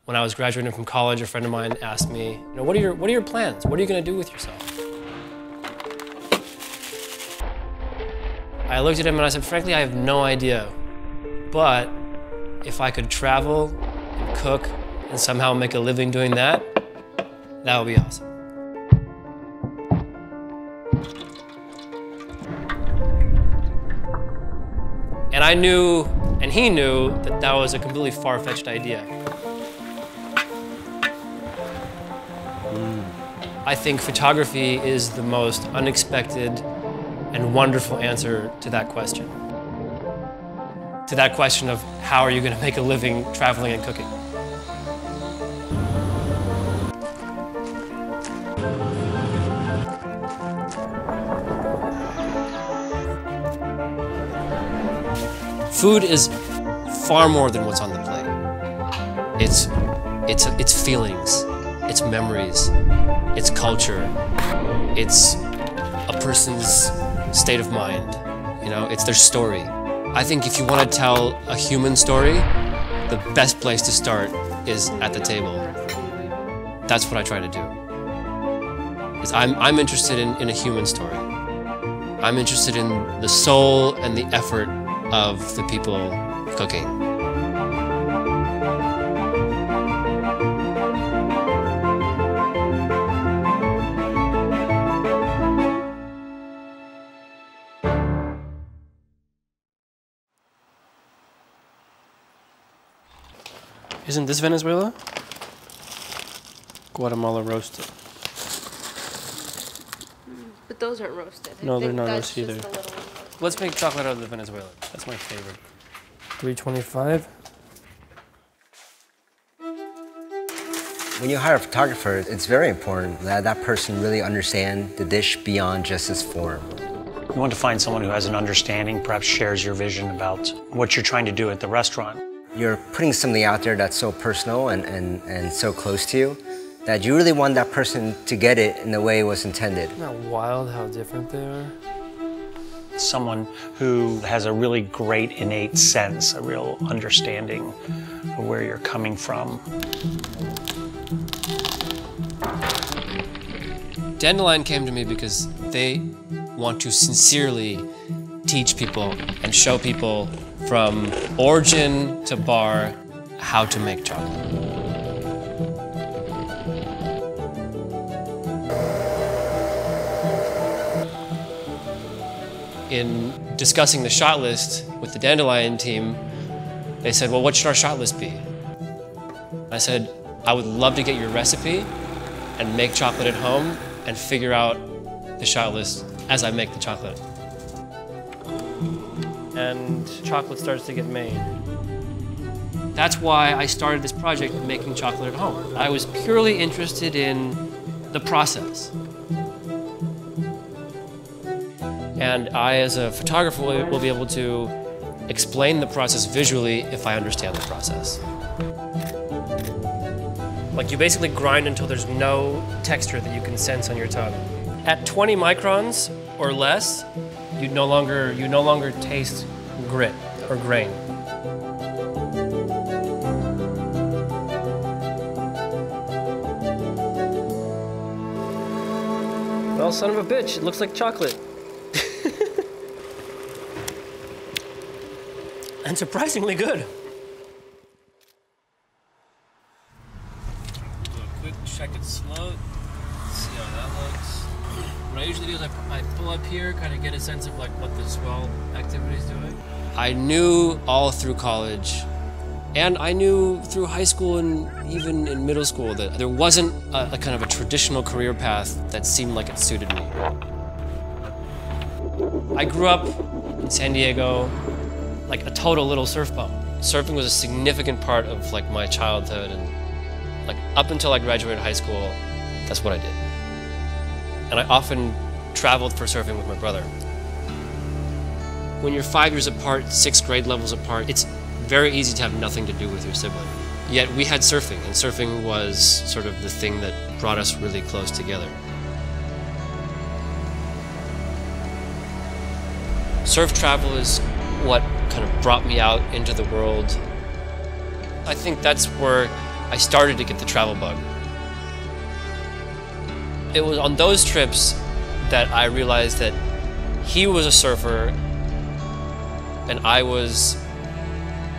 When I was graduating from college, a friend of mine asked me, what are your plans? What are you going to do with yourself? I looked at him and I said, frankly, I have no idea. But if I could travel and cook and somehow make a living doing that, that would be awesome. And I knew, and he knew, that that was a completely far-fetched idea. I think photography is the most unexpected and wonderful answer to that question. To that question of how are you going to make a living traveling and cooking? Food is far more than what's on the plate. It's feelings, it's memories, it's culture, it's a person's state of mind, it's their story. I think if you want to tell a human story, the best place to start is at the table. That's what I try to do. I'm interested in a human story. I'm interested in the soul and the effort of the people cooking. Isn't this Venezuela? Guatemala roasted. But those aren't roasted. No, they're not roasted either. The Let's make chocolate out of the Venezuelan. That's my favorite. $3.25. When you hire a photographer, it's very important that that person really understand the dish beyond just its form. You want to find someone who has an understanding, perhaps shares your vision about what you're trying to do at the restaurant. You're putting something out there that's so personal and so close to you that you really want that person to get it in the way it was intended. Isn't that wild how different they are? Someone who has a really great innate sense, a real understanding of where you're coming from. Dandelion came to me because they want to sincerely teach people and show people from origin to bar how to make chocolate. In discussing the shot list with the Dandelion team, they said, well, what should our shot list be? I said, I would love to get your recipe and make chocolate at home and figure out the shot list as I make the chocolate. And chocolate starts to get made. That's why I started this project of making chocolate at home. I was purely interested in the process. And I, as a photographer, will be able to explain the process visually if I understand the process. Like, you basically grind until there's no texture that you can sense on your tongue. At 20 microns or less, you no longer taste grit or grain. Well, son of a bitch, it looks like chocolate. And surprisingly good. Do a quick check it slow, see how that looks. What I usually do is I pull up here, kind of get a sense of like what the swell activity is doing. I knew all through college, and I knew through high school and even in middle school that there wasn't a kind of a traditional career path that seemed like it suited me. I grew up in San Diego, like a total little surf bum. Surfing was a significant part of like my childhood, and like up until I graduated high school, that's what I did. And I often traveled for surfing with my brother. When you're 5 years apart, 6th grade levels apart, it's very easy to have nothing to do with your sibling. Yet we had surfing, and surfing was sort of the thing that brought us really close together. Surf travel is what kind of brought me out into the world. I think that's where I started to get the travel bug. It was on those trips that I realized that he was a surfer and I was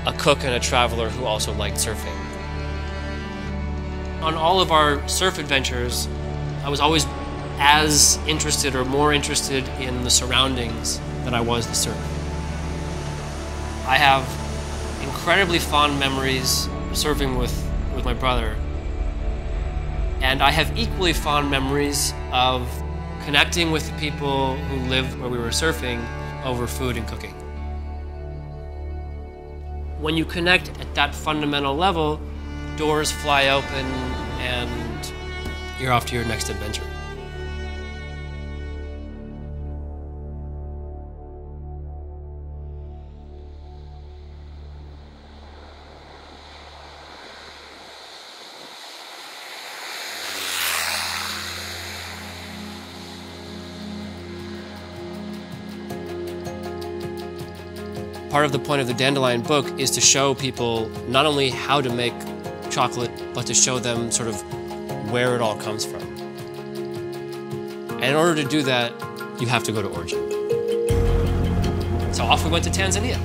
a cook and a traveler who also liked surfing. On all of our surf adventures, I was always as interested or more interested in the surroundings than I was the surf. I have incredibly fond memories surfing with my brother, and I have equally fond memories of connecting with the people who lived where we were surfing over food and cooking. When you connect at that fundamental level, doors fly open and you're off to your next adventure. Part of the point of the Dandelion book is to show people not only how to make chocolate, but to show them sort of where it all comes from. And in order to do that, you have to go to origin. So off we went to Tanzania.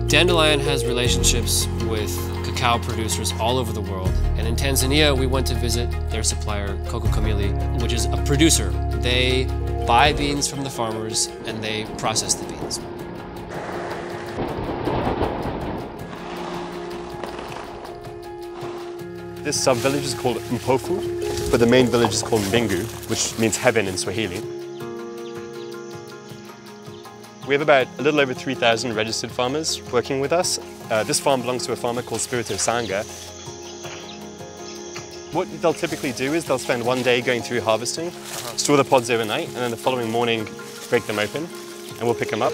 Dandelion has relationships with cacao producers all over the world. And in Tanzania, we went to visit their supplier, Coco Kamili, which is a producer. They buy beans from the farmers and they process the beans. This sub-village is called Mpofu, but the main village is called Mbingu, which means heaven in Swahili. We have about a little over 3,000 registered farmers working with us. This farm belongs to a farmer called Spirito Sanga. What they'll typically do is they'll spend one day going through harvesting, store the pods overnight, and then the following morning break them open, and we'll pick them up.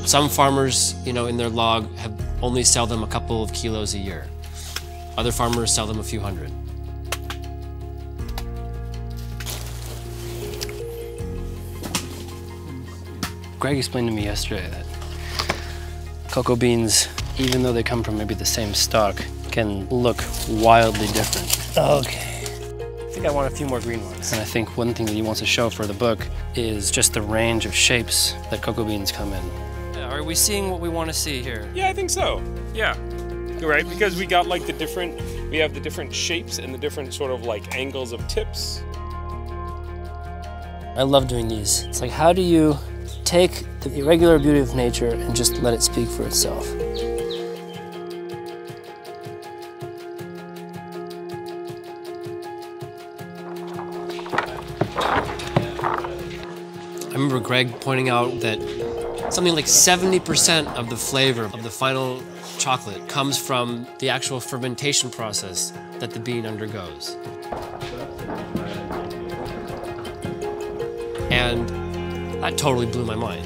Some farmers, in their log have only sell them a couple of kilos a year. Other farmers sell them a few hundred. Greg explained to me yesterday that cocoa beans, even though they come from maybe the same stock, can look wildly different. Okay. I think I want a few more green ones. And I think one thing that he wants to show for the book is just the range of shapes that cocoa beans come in. Are we seeing what we want to see here? Yeah, I think so. Yeah. Right, because we got like we have the different shapes and the different sort of like angles of tips. I love doing these. It's like, how do you take the irregular beauty of nature and just let it speak for itself? I remember Greg pointing out that something like 70% of the flavor of the final chocolate comes from the actual fermentation process that the bean undergoes. And that totally blew my mind.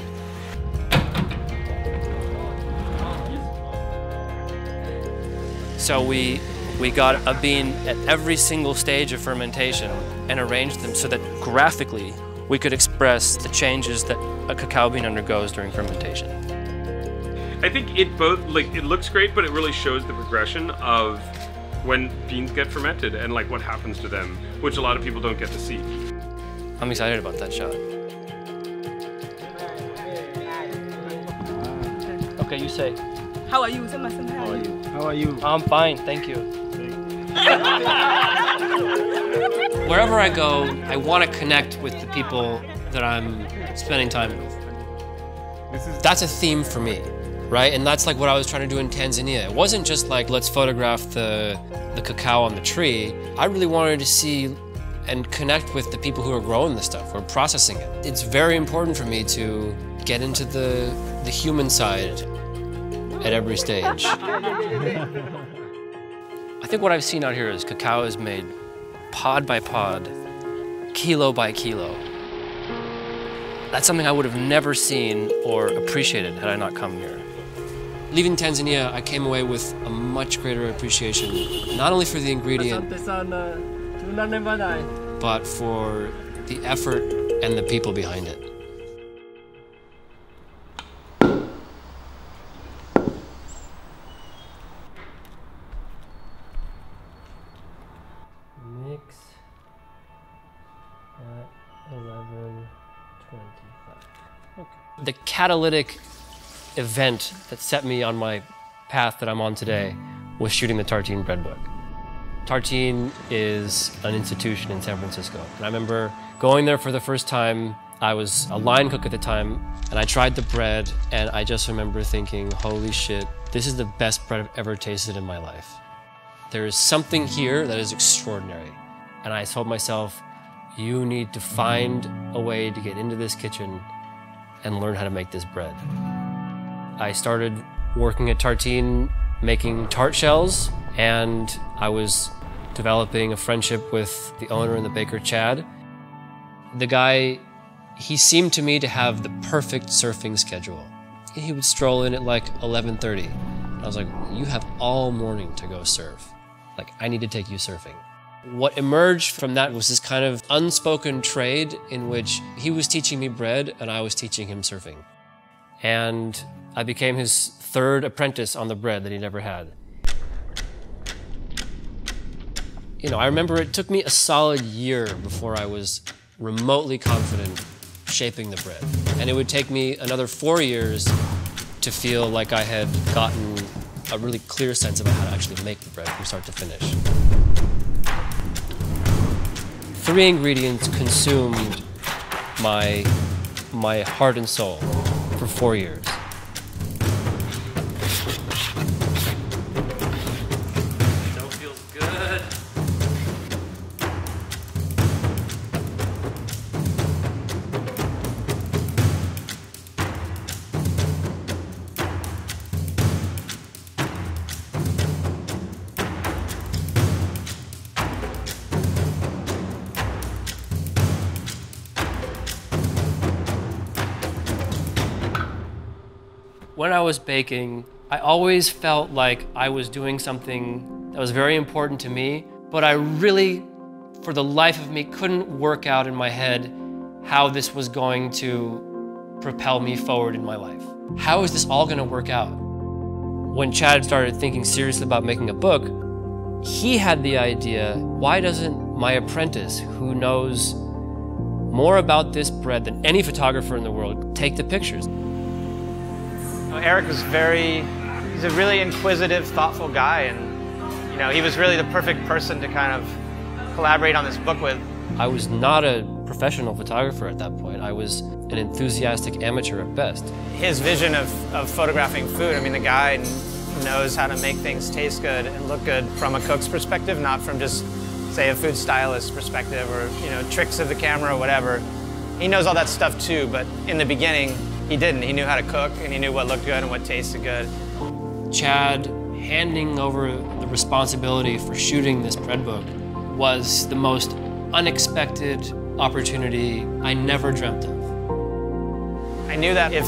So we got a bean at every single stage of fermentation and arranged them so that graphically we could express the changes that a cacao bean undergoes during fermentation. I think it looks great, but it really shows the progression of when beans get fermented and like what happens to them, which a lot of people don't get to see. I'm excited about that shot. Okay, you say. How are you? How are you? How are you? I'm fine, thank you. Wherever I go, I want to connect with the people that I'm spending time with. That's a theme for me, right? And that's like what I was trying to do in Tanzania. It wasn't just like, let's photograph the cacao on the tree. I really wanted to see and connect with the people who are growing this stuff, who are processing it. It's very important for me to get into the human side at every stage. I think what I've seen out here is cacao is made pod by pod, kilo by kilo. That's something I would have never seen or appreciated had I not come here. Leaving Tanzania, I came away with a much greater appreciation, not only for the ingredient, but for the effort and the people behind it. The catalytic event that set me on my path that I'm on today was shooting the Tartine bread book. Tartine is an institution in San Francisco. And I remember going there for the first time. I was a line cook at the time, and I tried the bread, and I just remember thinking, holy shit, this is the best bread I've ever tasted in my life. There is something here that is extraordinary. And I told myself, you need to find a way to get into this kitchen and learn how to make this bread. I started working at Tartine, making tart shells, and I was developing a friendship with the owner and the baker, Chad. The guy, he seemed to me to have the perfect surfing schedule. He would stroll in at like 11:30. I was like, you have all morning to go surf. Like, I need to take you surfing. What emerged from that was this kind of unspoken trade in which he was teaching me bread and I was teaching him surfing. And I became his third apprentice on the bread that he never had. You know, I remember it took me a solid year before I was remotely confident shaping the bread. And it would take me another 4 years to feel like I had gotten a really clear sense about how to actually make the bread from start to finish. 3 ingredients consumed my heart and soul for 4 years. Dough feels good. When I was baking, I always felt like I was doing something that was very important to me, but I really, for the life of me, couldn't work out in my head how this was going to propel me forward in my life. How is this all gonna work out? When Chad started thinking seriously about making a book, he had the idea, why doesn't my apprentice, who knows more about this bread than any photographer in the world, take the pictures? Eric was he's a really inquisitive, thoughtful guy, and you know, he was really the perfect person to kind of collaborate on this book with. I was not a professional photographer at that point. I was an enthusiastic amateur at best. His vision of photographing food, I mean, the guy knows how to make things taste good and look good from a cook's perspective, not from just, say, a food stylist's perspective or, you know, tricks of the camera or whatever. He knows all that stuff too, but in the beginning, he didn't. He knew how to cook, and he knew what looked good and what tasted good. Chad handing over the responsibility for shooting this bread book was the most unexpected opportunity I never dreamt of. I knew that if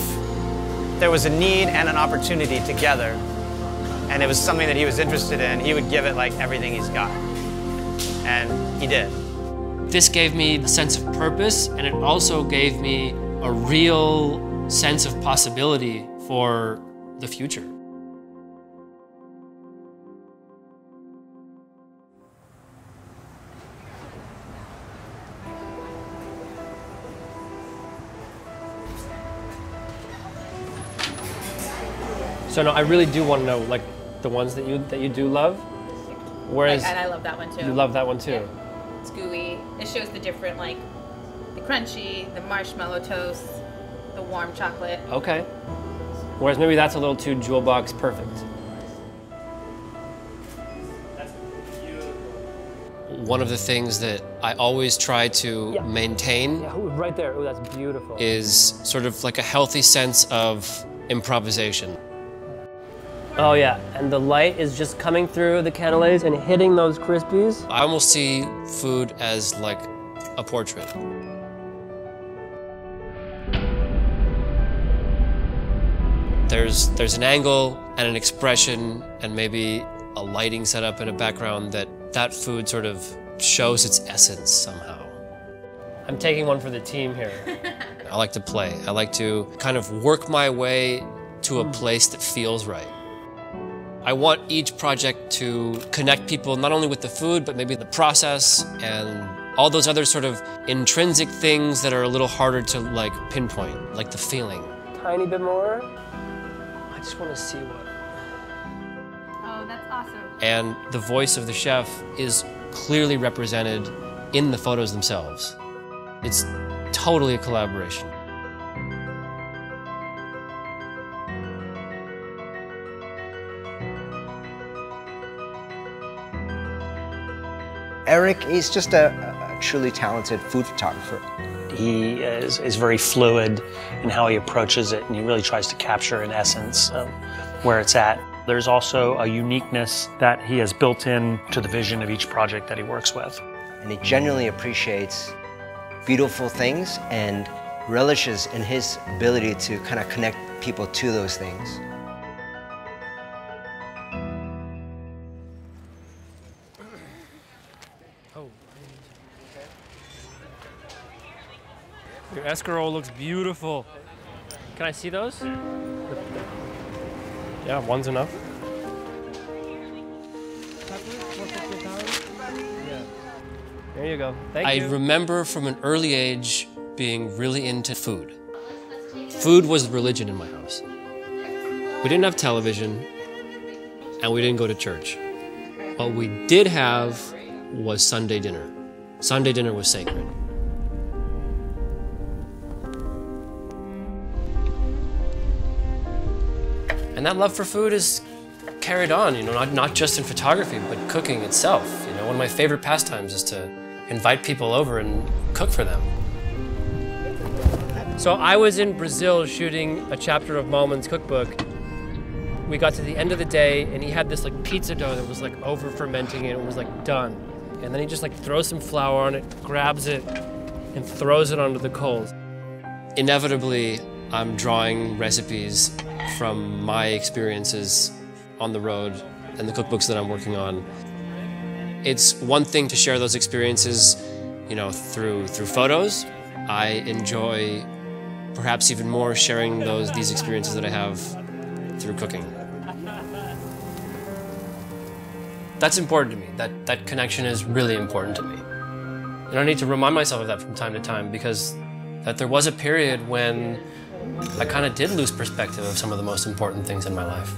there was a need and an opportunity together, and it was something that he was interested in, he would give it like everything he's got. And he did. This gave me a sense of purpose, and it also gave me a real sense of possibility for the future. So no, I really do want to know, like, the ones that you do love. Whereas and I love that one too. You love that one too. Yeah. It's gooey. It shows the different, like, the crunchy, the marshmallow toast, the warm chocolate. Okay. Whereas maybe that's a little too jewel box perfect. That's beautiful. One of the things that I always try to maintain right there. Oh, that's beautiful. is sort of like a healthy sense of improvisation. Oh yeah, and the light is just coming through the cannelés and hitting those crispies. I almost see food as like a portrait. There's an angle and an expression and maybe a lighting setup in a background that food sort of shows its essence somehow. I'm taking one for the team here. I like to play. I like to kind of work my way to a place that feels right. I want each project to connect people not only with the food, but maybe the process and all those other sort of intrinsic things that are a little harder to like pinpoint, like the feeling. tiny bit more. I just want to see what. Oh, that's awesome. And the voice of the chef is clearly represented in the photos themselves. It's totally a collaboration. Eric is just a truly talented food photographer. He is very fluid in how he approaches it, and he really tries to capture an essence of where it's at. There's also a uniqueness that he has built in to the vision of each project that he works with. And he genuinely appreciates beautiful things and relishes in his ability to kind of connect people to those things. Your escarole looks beautiful. Can I see those? Yeah, one's enough. There you go. Thank you. I remember from an early age being really into food. Food was religion in my house. We didn't have television, and we didn't go to church. What we did have was Sunday dinner. Sunday dinner was sacred. And that love for food is carried on, you know, not just in photography, but cooking itself. You know, one of my favorite pastimes is to invite people over and cook for them. So I was in Brazil shooting a chapter of Malman's cookbook. We got to the end of the day and he had this like pizza dough that was like over fermenting and it was like done. And then he just like throws some flour on it, grabs it, and throws it onto the coals. Inevitably, I'm drawing recipes from my experiences on the road and the cookbooks that I'm working on. It's one thing to share those experiences, you know, through photos. I enjoy perhaps even more sharing these experiences that I have through cooking. That's important to me. That connection is really important to me. And I need to remind myself of that from time to time because that there was a period when I kind of did lose perspective of some of the most important things in my life.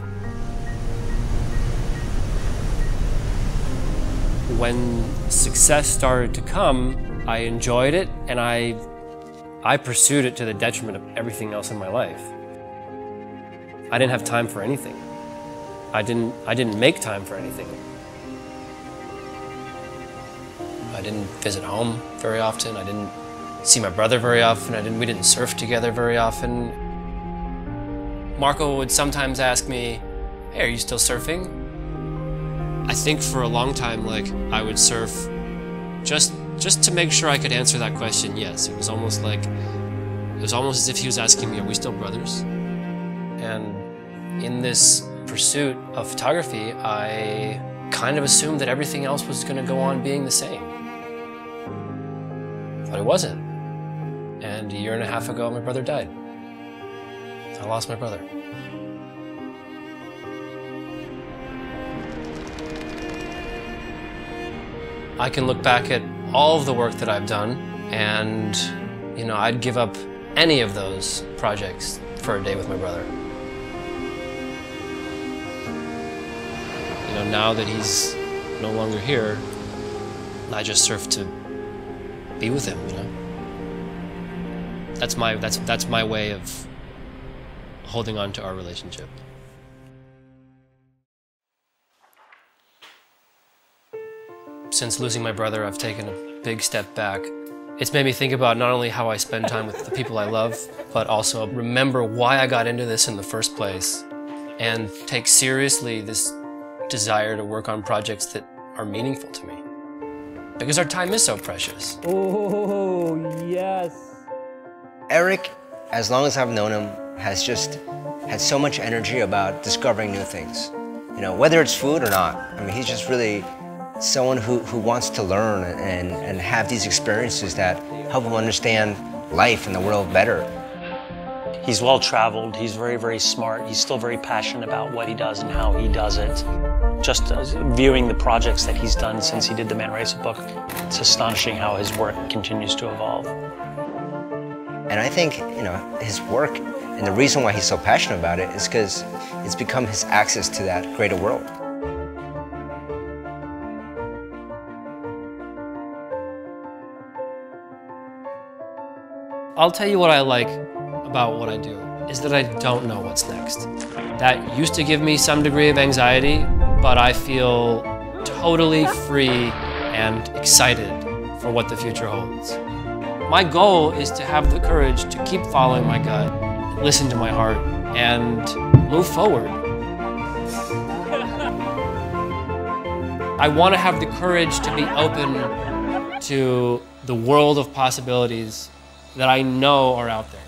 When success started to come, I enjoyed it and I pursued it to the detriment of everything else in my life. I didn't have time for anything. I didn't make time for anything. I didn't visit home very often. I didn't see my brother very often. We didn't surf together very often. Marco would sometimes ask me, "Hey, are you still surfing?" I think for a long time, like, I would surf just to make sure I could answer that question, yes. It was almost as if he was asking me, are we still brothers? And in this pursuit of photography, I kind of assumed that everything else was going to go on being the same. But it wasn't. And a year and a half ago, my brother died. I lost my brother. I can look back at all of the work that I've done and, you know, I'd give up any of those projects for a day with my brother. You know, now that he's no longer here, I just surf to be with him, you know. That's my way of holding on to our relationship. Since losing my brother, I've taken a big step back. It's made me think about not only how I spend time with the people I love, but also remember why I got into this in the first place, and take seriously this desire to work on projects that are meaningful to me. Because our time is so precious. Oh, yes. Eric, as long as I've known him, has just had so much energy about discovering new things. You know, whether it's food or not. I mean, he's just really someone who wants to learn and have these experiences that help him understand life and the world better. He's well-traveled, he's very, very smart, he's still very passionate about what he does and how he does it. Just viewing the projects that he's done since he did the Man Racer book, it's astonishing how his work continues to evolve. And I think, you know, his work And the reason why he's so passionate about it is because it's become his access to that greater world. I'll tell you what I like about what I do, is that I don't know what's next. That used to give me some degree of anxiety, but I feel totally free and excited for what the future holds. My goal is to have the courage to keep following my gut, listen to my heart, and move forward. I want to have the courage to be open to the world of possibilities that I know are out there.